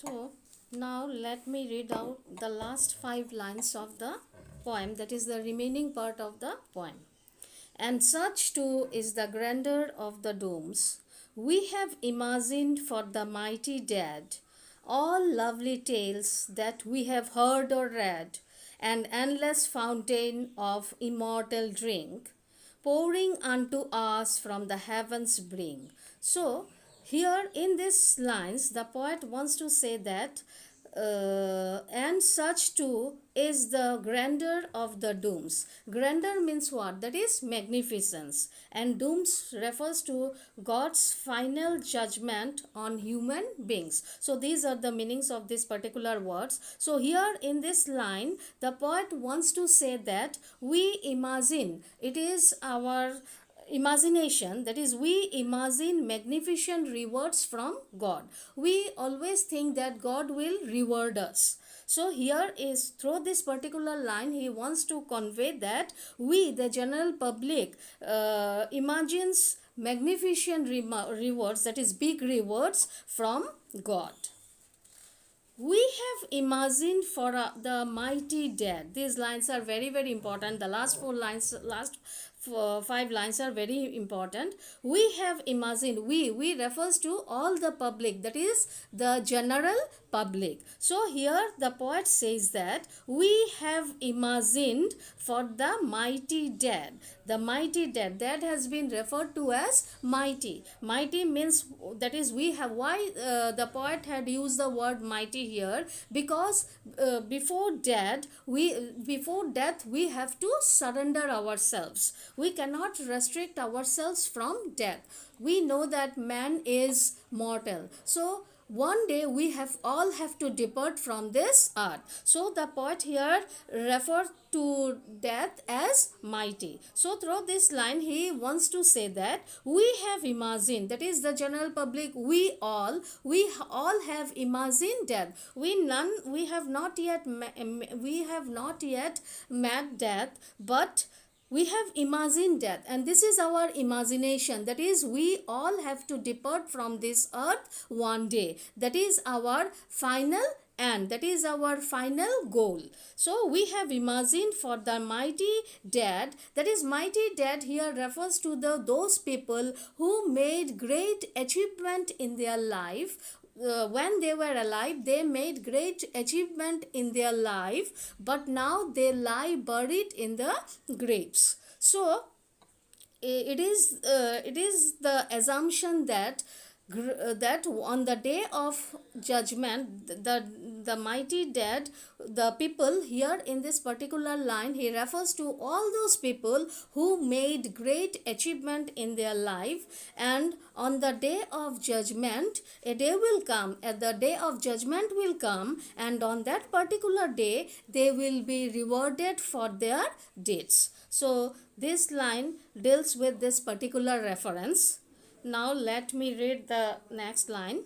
So now let me read out the last 5 lines of the poem, that is the remaining part of the poem. And such too is the grandeur of the domes we have imagined for the mighty dead, all lovely tales that we have heard or read, an endless fountain of immortal drink, pouring unto us from the heavens brink. So, here in these lines, the poet wants to say that and such too is the grandeur of the dooms. Grandeur means what? That is magnificence. And dooms refers to God's final judgment on human beings. So these are the meanings of these particular words. So here in this line, the poet wants to say that we imagine, it is our imagination, that is we imagine magnificent rewards from God. We always think that God will reward us. So here is through this particular line he wants to convey that we, the general public, imagines magnificent rewards, that is big rewards from God. We have imagined for the mighty dead. These lines are very, very important. The last 5 lines are very important. We have imagined. We refers to all the public, that is the general public. So here the poet says that we have imagined for the mighty dead. The mighty dead, that has been referred to as mighty. Mighty means, that is we have, why the poet had used the word mighty here, because before death we have to surrender ourselves. We cannot restrict ourselves from death. We know that man is mortal, so one day we have to depart from this earth. So the poet here refers to death as mighty. So through this line he wants to say that we have imagined, that is the general public, we all have imagined death. We have not yet met death, but we have imagined death, and this is our imagination, that is we all have to depart from this earth one day. That is our final end, that is our final goal. So we have imagined for the mighty dead, that is mighty dead here refers to those people who made great achievement in their life. When they were alive they made great achievement in their life, but now they lie buried in the graves. So it is the assumption that that on the day of judgment, the mighty dead, the people here in this particular line, he refers to all those people who made great achievement in their life, and on the day of judgment a day will come, and the day of judgment will come, and on that particular day they will be rewarded for their deeds. So this line deals with this particular reference. Now let me read the next line.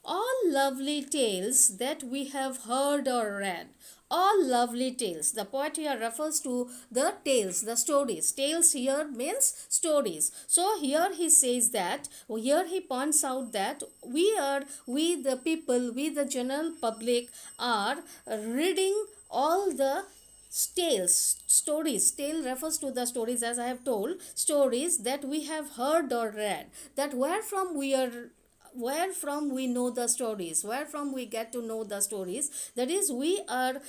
All lovely tales that we have heard or read. All lovely tales. The poet here refers to the tales, the stories. Tales here means stories. So here he says that, here he points out that we the people, we the general public are reading all the stories. Tale refers to the stories, as I have told, stories that we have heard or read. That where from we know the stories, where from we get to know the stories, that is we are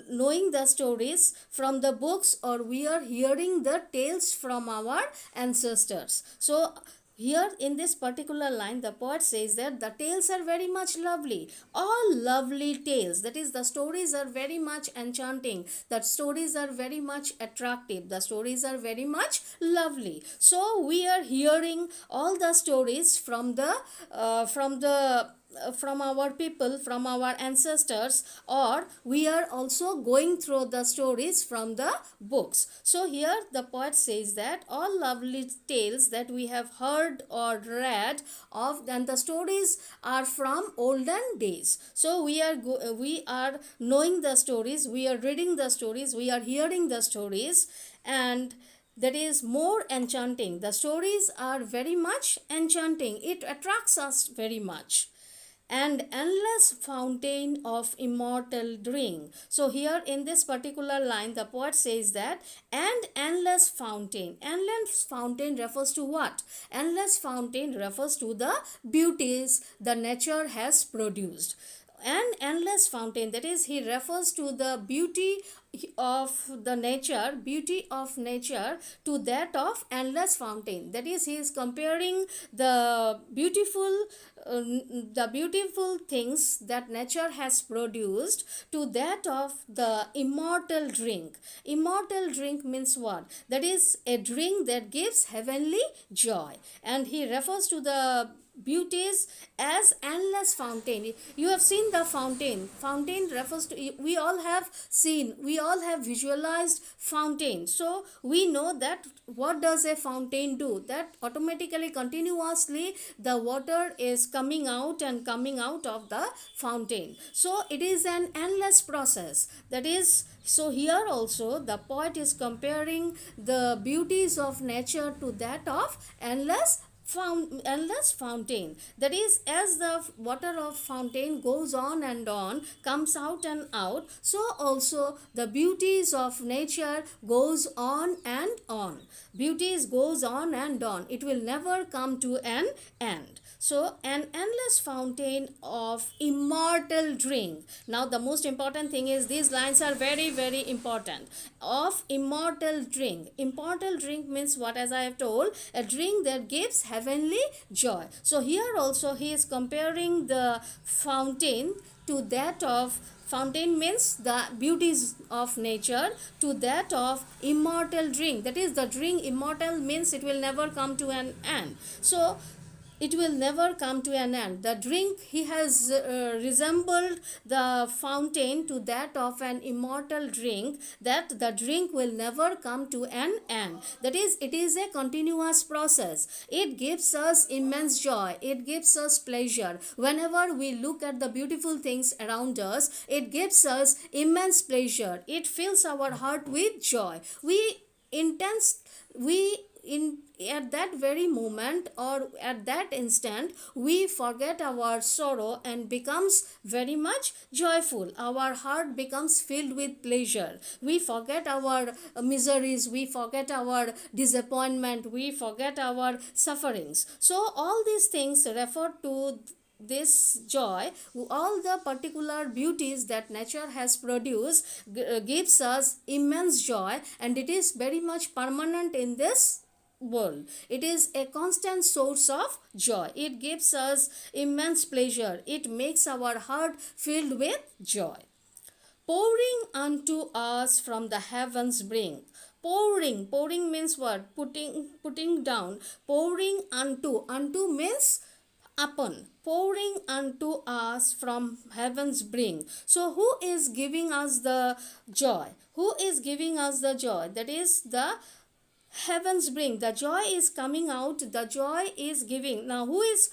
knowing the stories from the books, or we are hearing the tales from our ancestors. So here in this particular line the poet says that the tales are very much lovely, all lovely tales, that is the stories are very much enchanting, the stories are very much attractive, the stories are very much lovely. So we are hearing all the stories from our people, from our ancestors, or we are also going through the stories from the books. So here the poet says that all lovely tales that we have heard or read of, and the stories are from olden days. So we are knowing the stories, we are reading the stories, we are hearing the stories, and that is more enchanting. The stories are very much enchanting, it attracts us very much. and endless fountain of immortal drink. So here in this particular line the poet says that and endless fountain. Endless fountain refers to what? Endless fountain refers to the beauties the nature has produced. An endless fountain, that is, he refers to the beauty of the nature, beauty of nature, to that of endless fountain. That is, he is comparing the beautiful things that nature has produced to that of the immortal drink. Immortal drink means what? That is a drink that gives heavenly joy, and he refers to the beauties as endless fountain. You have seen the fountain. Fountain refers to, we all have seen, we all have visualized fountain, so we know that what does a fountain do, that automatically continuously the water is coming out and coming out of the fountain. So it is an endless process. That is, so here also the poet is comparing the beauties of nature to that of endless fountain. That is, as the water of fountain goes on and on, comes out and out, so also the beauties of nature goes on and on. Beauties goes on and on, it will never come to an end. So an endless fountain of immortal drink. Now the most important thing is, these lines are very important. Of immortal drink. Immortal drink means what? As I have told, a drink that gives heavenly joy. So here also he is comparing the fountain to that of, fountain means the beauties of nature, to that of immortal drink. That is, the drink immortal means it will never come to an end. So it will never come to an end. The drink, he has resembled the fountain to that of an immortal drink, that the drink will never come to an end. That is, it is a continuous process. It gives us immense joy, it gives us pleasure. Whenever we look at the beautiful things around us, it gives us immense pleasure, it fills our heart with joy. We at that very moment, or at that instant, we forget our sorrow and becomes very much joyful. Our heart becomes filled with pleasure. We forget our miseries, we forget our disappointment, we forget our sufferings. So all these things refer to this joy. All the particular beauties that nature has produced gives us immense joy, and it is very much permanent in this world. It is a constant source of joy. It gives us immense pleasure, it makes our heart filled with joy. Pouring unto us from the heavens brink. Pouring means what? Putting down. Pouring unto means upon. Pouring unto us from heaven's brink. So who is giving us the joy? Who is giving us the joy? That is the heavens brink. The joy is coming out, the joy is giving. Now who is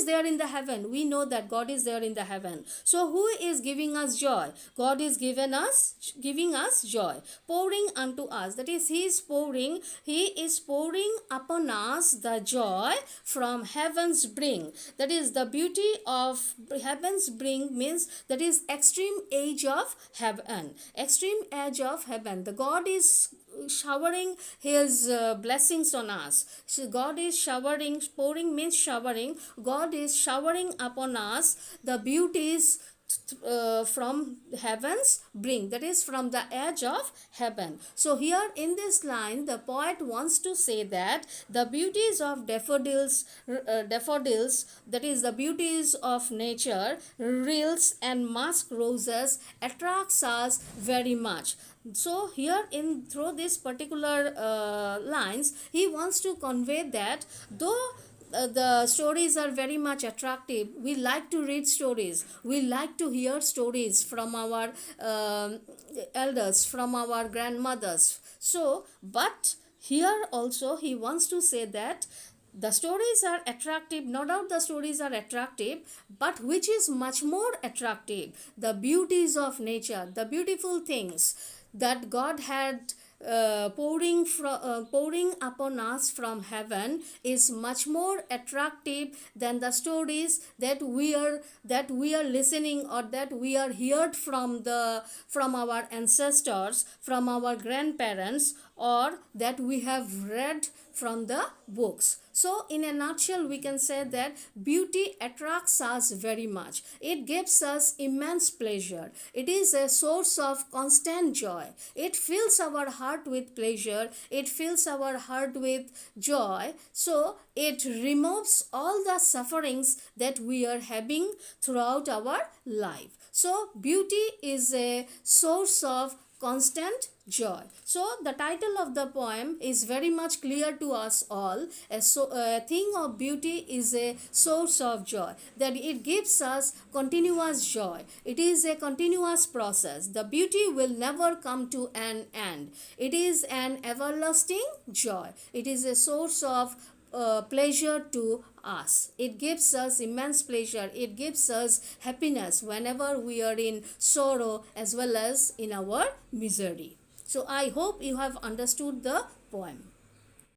there in the heaven? We know that God is there in the heaven. So who is giving us joy? God is giving us joy. Pouring unto us, that is, he is pouring upon us the joy from heaven's brink. That is, the beauty of heaven's brink means, that is, extreme edge of heaven. Extreme edge of heaven. The God is showering his blessings on us. So God is showering. Pouring means showering. God is showering upon us the beauties from heaven's brink, that is, from the edge of heaven. So here in this line the poet wants to say that the beauties of daffodils, that is, the beauties of nature, rills and musk roses, attracts us very much. So here in through this particular lines, he wants to convey that though the stories are very much attractive, we like to read stories, we like to hear stories from our elders, from our grandmothers. So but here also he wants to say that the stories are attractive, no doubt the stories are attractive, but which is much more attractive? The beauties of nature, the beautiful things that God had pouring upon us from heaven is much more attractive than the stories that we are listening, or that we are heard from our ancestors, from our grandparents, or that we have read from the books. So in a nutshell, we can say that beauty attracts us very much. It gives us immense pleasure. It is a source of constant joy. It fills our heart with pleasure. It fills our heart with joy. So it removes all the sufferings that we are having throughout our life. So beauty is a source of constant joy. So the title of the poem is very much clear to us all. A thing of beauty is a source of joy, that it gives us continuous joy. It is a continuous process. The beauty will never come to an end. It is an everlasting joy. It is a source of pleasure to us. It gives us immense pleasure. It gives us happiness whenever we are in sorrow as well as in our misery. So I hope you have understood the poem.